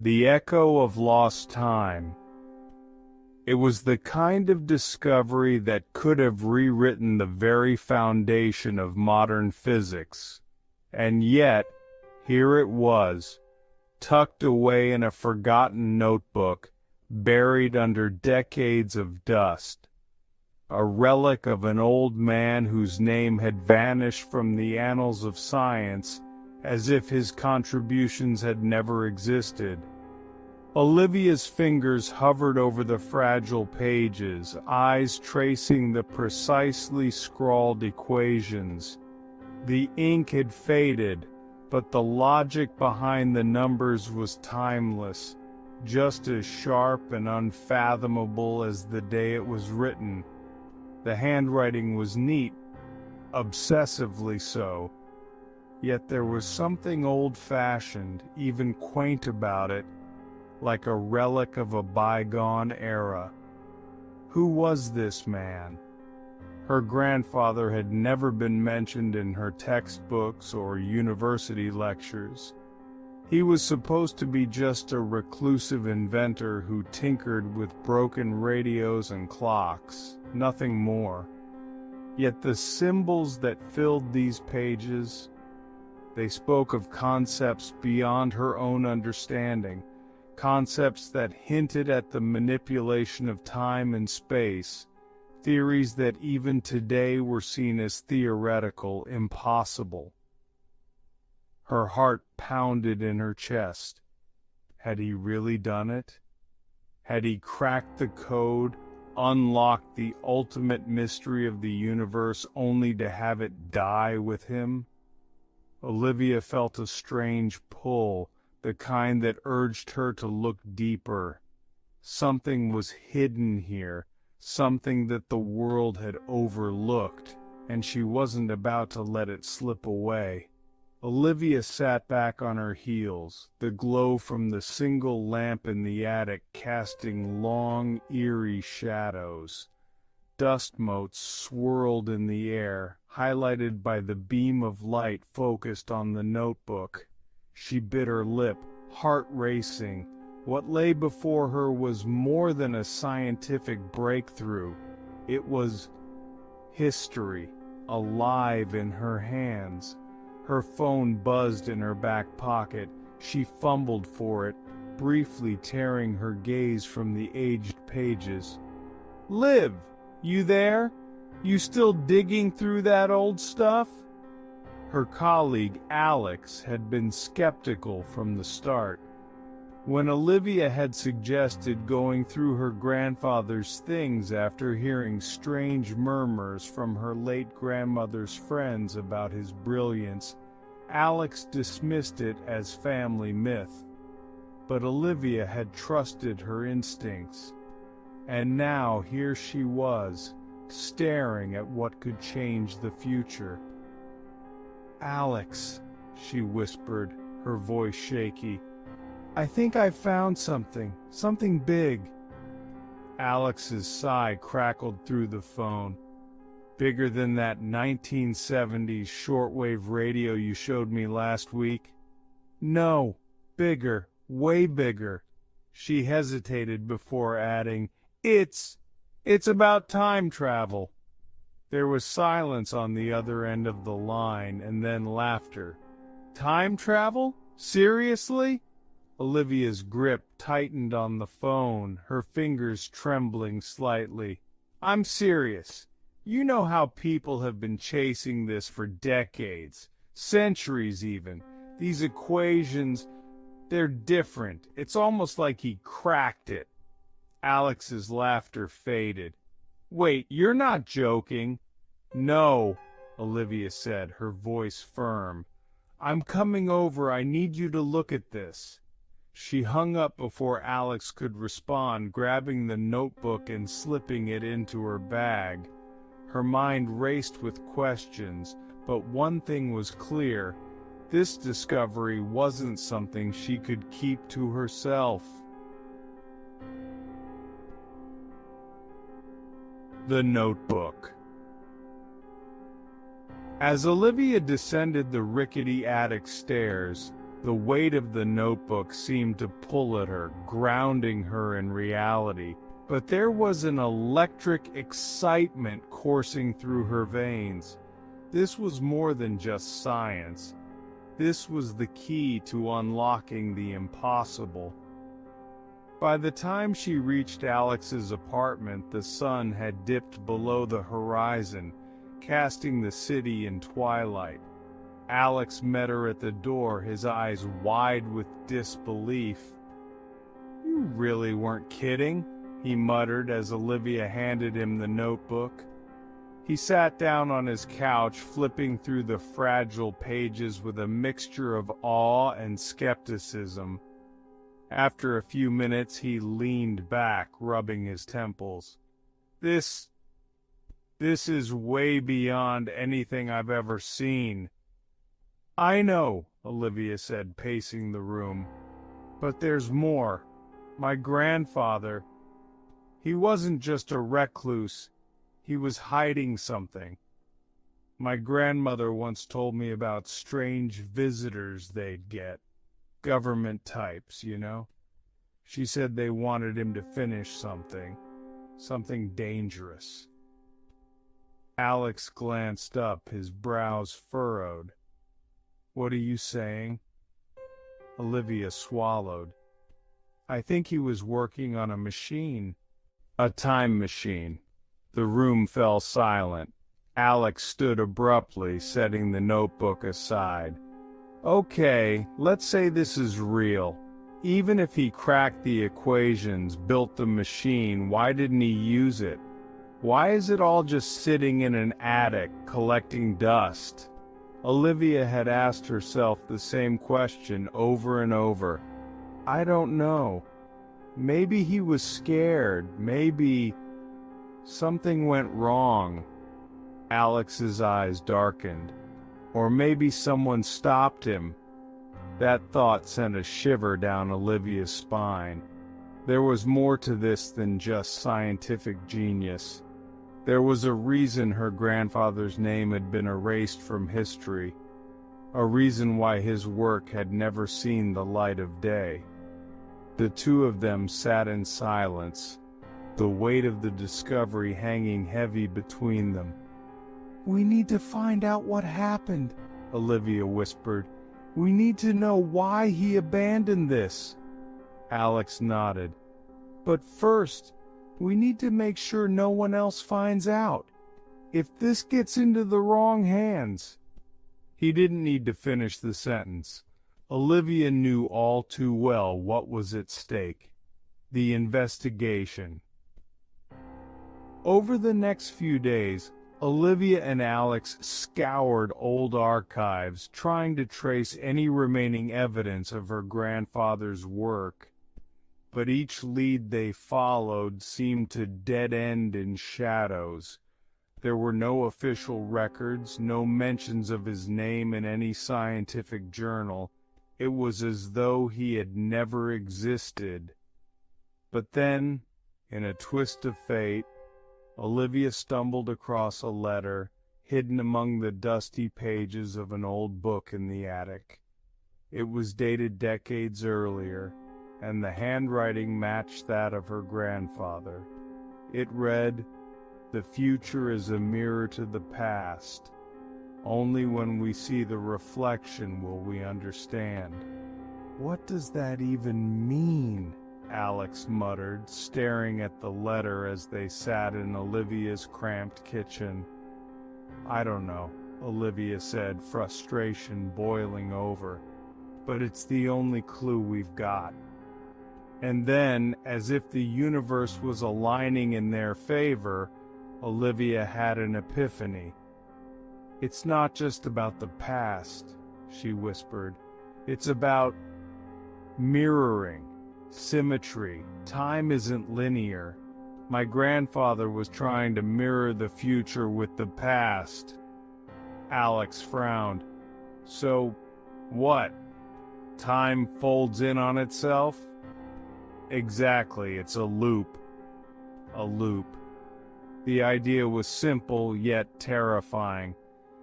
The echo of lost time. It was the kind of discovery that could have rewritten the very foundation of modern physics. And yet, here it was, tucked away in a forgotten notebook, buried under decades of dust. A relic of an old man whose name had vanished from the annals of science, as if his contributions had never existed. Olivia's fingers hovered over the fragile pages, eyes tracing the precisely scrawled equations. The ink had faded, but the logic behind the numbers was timeless, just as sharp and unfathomable as the day it was written. The handwriting was neat, obsessively so. Yet there was something old-fashioned, even quaint about it, like a relic of a bygone era. Who was this man? Her grandfather had never been mentioned in her textbooks or university lectures. He was supposed to be just a reclusive inventor who tinkered with broken radios and clocks, nothing more. Yet the symbols that filled these pages, they spoke of concepts beyond her own understanding, concepts that hinted at the manipulation of time and space, theories that even today were seen as theoretical, impossible. Her heart pounded in her chest. Had he really done it? Had he cracked the code, unlocked the ultimate mystery of the universe only to have it die with him? Olivia felt a strange pull, the kind that urged her to look deeper. Something was hidden here, something that the world had overlooked, and she wasn't about to let it slip away. Olivia sat back on her heels, the glow from the single lamp in the attic casting long, eerie shadows. Dust motes swirled in the air, highlighted by the beam of light focused on the notebook. She bit her lip, heart racing. What lay before her was more than a scientific breakthrough. It was history, alive in her hands. Her phone buzzed in her back pocket. She fumbled for it, briefly tearing her gaze from the aged pages. "Liv, you there? You still digging through that old stuff?" Her colleague, Alex, had been skeptical from the start. When Olivia had suggested going through her grandfather's things after hearing strange murmurs from her late grandmother's friends about his brilliance, Alex dismissed it as family myth. But Olivia had trusted her instincts. And now here she was, staring at what could change the future. "Alex," she whispered, her voice shaky, "I think I found something big." Alex's sigh crackled through the phone. "Bigger than that 1970s shortwave radio you showed me last week?" "No, bigger, way bigger." She hesitated before adding, It's about time travel." There was silence on the other end of the line, and then laughter. "Time travel? Seriously?" Olivia's grip tightened on the phone, her fingers trembling slightly. "I'm serious. You know how people have been chasing this for decades, centuries even. These equations, they're different. It's almost like he cracked it." Alex's laughter faded. "Wait, you're not joking?" "No," Olivia said, her voice firm. "I'm coming over. I need you to look at this." She hung up before Alex could respond, grabbing the notebook and slipping it into her bag. Her mind raced with questions, but one thing was clear. This discovery wasn't something she could keep to herself. The notebook. As Olivia descended the rickety attic stairs, The weight of the notebook seemed to pull at her, grounding her in reality, but there was an electric excitement coursing through her veins. This was more than just science. This was the key to unlocking the impossible. By the time she reached Alex's apartment, the sun had dipped below the horizon, casting the city in twilight. Alex met her at the door, his eyes wide with disbelief. "You really weren't kidding," he muttered as Olivia handed him the notebook. He sat down on his couch, flipping through the fragile pages with a mixture of awe and skepticism. After a few minutes, he leaned back, rubbing his temples. This is way beyond anything I've ever seen." "I know," Olivia said, pacing the room. "But there's more. My grandfather, he wasn't just a recluse, he was hiding something. My grandmother once told me about strange visitors they'd get. Government types, you know. She said they wanted him to finish something dangerous." Alex glanced up, his brows furrowed. "What are you saying?" Olivia swallowed. "I think he was working on a machine." "A time machine." The room fell silent. Alex stood abruptly, setting the notebook aside. "Okay, let's say this is real. Even if he cracked the equations, built the machine, why didn't he use it? Why is it all just sitting in an attic, collecting dust?" Olivia had asked herself the same question over and over. "I don't know. Maybe he was scared. Maybe something went wrong." Alex's eyes darkened. Or maybe someone stopped him. That thought sent a shiver down Olivia's spine. There was more to this than just scientific genius. There was a reason her grandfather's name had been erased from history, a reason why his work had never seen the light of day. The two of them sat in silence, the weight of the discovery hanging heavy between them. "We need to find out what happened," Olivia whispered. "We need to know why he abandoned this." Alex nodded. "But first, we need to make sure no one else finds out. If this gets into the wrong hands—" He didn't need to finish the sentence. Olivia knew all too well what was at stake. The investigation. Over the next few days, Olivia and Alex scoured old archives, trying to trace any remaining evidence of her grandfather's work. But each lead they followed seemed to dead end in shadows. There were no official records, no mentions of his name in any scientific journal. It was as though he had never existed. But then, in a twist of fate, Olivia stumbled across a letter hidden among the dusty pages of an old book in the attic. It was dated decades earlier, and the handwriting matched that of her grandfather. It read, "The future is a mirror to the past. Only when we see the reflection will we understand." "What does that even mean?" Alex muttered, staring at the letter as they sat in Olivia's cramped kitchen. "I don't know," Olivia said, frustration boiling over. "But it's the only clue we've got." And then, as if the universe was aligning in their favor, Olivia had an epiphany. "It's not just about the past," she whispered. "It's about mirroring. Symmetry. Time isn't linear. My grandfather was trying to mirror the future with the past." Alex frowned. "So, what? Time folds in on itself?" "Exactly, it's a loop." A loop. The idea was simple yet terrifying.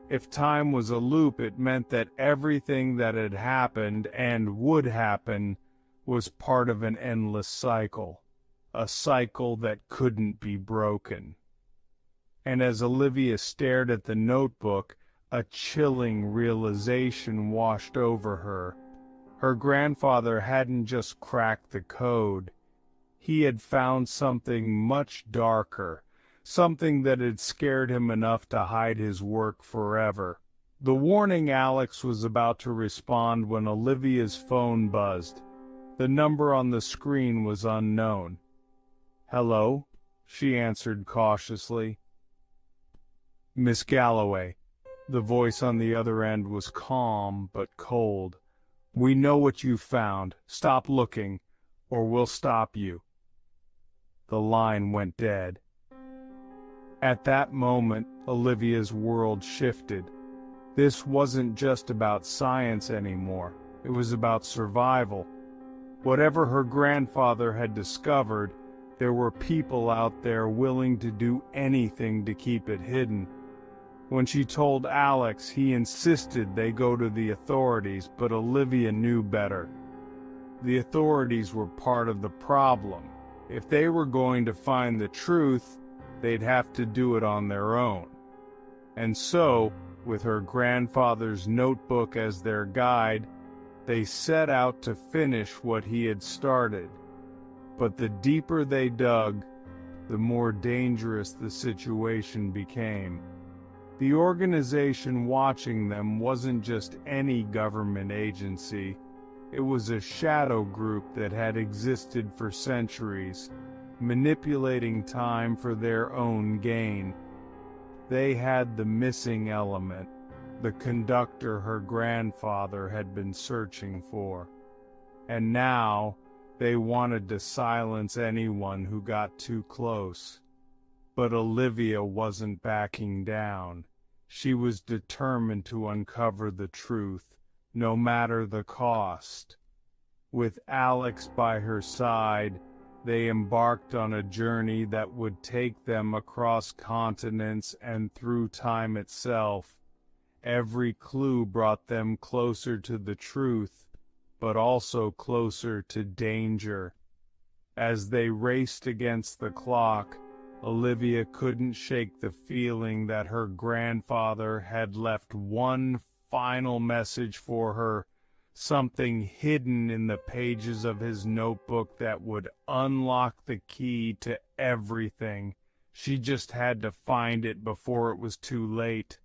If time was a loop, it meant that everything that had happened and would happen was part of an endless cycle, a cycle that couldn't be broken. And as Olivia stared at the notebook, a chilling realization washed over her. Her grandfather hadn't just cracked the code. He had found something much darker, something that had scared him enough to hide his work forever. The warning Alex was about to respond when Olivia's phone buzzed. The number on the screen was unknown. "Hello?" she answered cautiously. "Miss Galloway." The voice on the other end was calm but cold. "We know what you found. Stop looking, or we'll stop you." The line went dead. At that moment, Olivia's world shifted. This wasn't just about science anymore. It was about survival. Whatever her grandfather had discovered, there were people out there willing to do anything to keep it hidden. When she told Alex, he insisted they go to the authorities, but Olivia knew better. The authorities were part of the problem. If they were going to find the truth, they'd have to do it on their own. And so, with her grandfather's notebook as their guide, they set out to finish what he had started. But the deeper they dug, the more dangerous the situation became. The organization watching them wasn't just any government agency. It was a shadow group that had existed for centuries, manipulating time for their own gain. They had the missing element, the conductor her grandfather had been searching for. And now, they wanted to silence anyone who got too close. But Olivia wasn't backing down. She was determined to uncover the truth, no matter the cost. With Alex by her side, they embarked on a journey that would take them across continents and through time itself. Every clue brought them closer to the truth, but also closer to danger. As they raced against the clock, Olivia couldn't shake the feeling that her grandfather had left one final message for her, something hidden in the pages of his notebook that would unlock the key to everything. She just had to find it before it was too late.